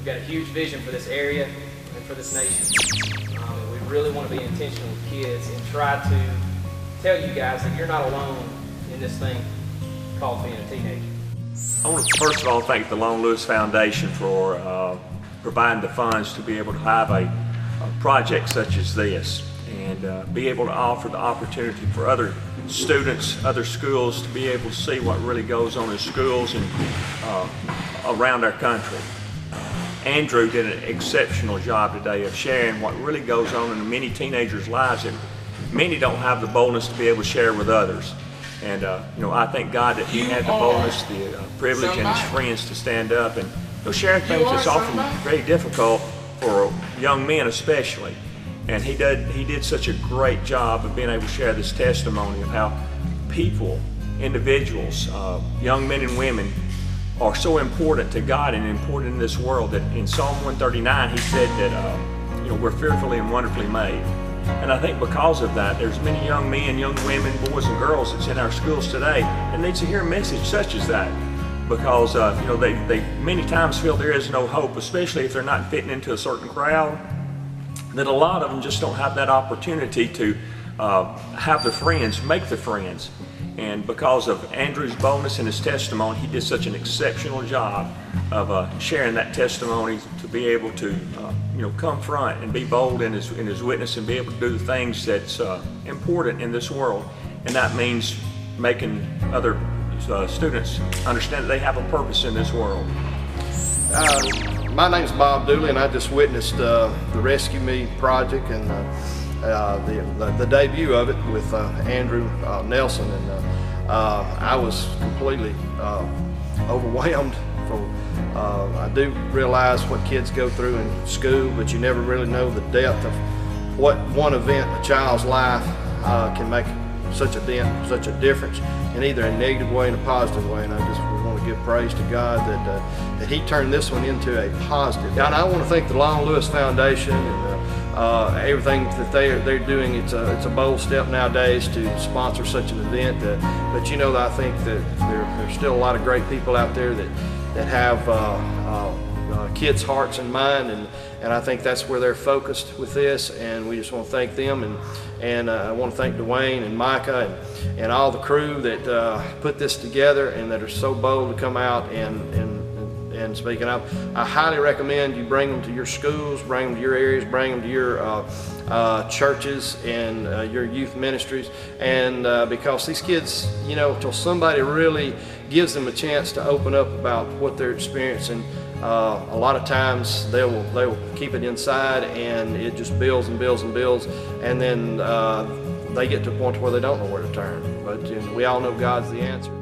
We've got a huge vision for this area and for this nation. And we really want to be intentional with kids and try to tell you guys that you're not alone in this thing called being a teenager. I want to first of all thank the Long Lewis Foundation for providing the funds to be able to have a project such as this and be able to offer the opportunity for other students, other schools to be able to see what really goes on in schools and around our country. Andrew did an exceptional job today of sharing what really goes on in many teenagers' lives that many don't have the boldness to be able to share with others. And I thank God that he had the boldness, the privilege, and his friends to stand up and share things that's often very difficult for young men especially. And he did such a great job of being able to share this testimony of how people, individuals, young men and women are so important to God and important in this world that in Psalm 139 he said that we're fearfully and wonderfully made. And I think because of that, there's many young men, young women, boys and girls that's in our schools today that needs to hear a message such as that. Because they many times feel there is no hope, especially if they're not fitting into a certain crowd, that a lot of them just don't have that opportunity to have the friends, make the friends. And because of Andrew's boldness and his testimony, he did such an exceptional job of sharing that testimony to be able to come front and be bold in his witness and be able to do the things that's important in this world. And that means making other students understand that they have a purpose in this world. My name's Bob Dooley, and I just witnessed the Rescue Me project and the debut of it with Andrew Nelson, and I was completely overwhelmed. I do realize what kids go through in school, but you never really know the depth of what one event in a child's life can make such a dent, such a difference, in either a negative way and a positive way. And I just want to give praise to God that he turned this one into a positive. And I want to thank the Long Lewis Foundation and everything that they're doing. It's a bold step nowadays to sponsor such an event. But I think that there's still a lot of great people out there that have kids' hearts in mind, and I think that's where they're focused with this, and we just want to thank them, and I want to thank Dwayne and Micah and all the crew that put this together and that are so bold to come out and speaking up. I highly recommend you bring them to your schools, bring them to your areas, bring them to your churches and your youth ministries, and because these kids, till somebody really gives them a chance to open up about what they're experiencing, a lot of times they will keep it inside, and it just builds and builds and builds, and then they get to a point where they don't know where to turn. But we all know God's the answer.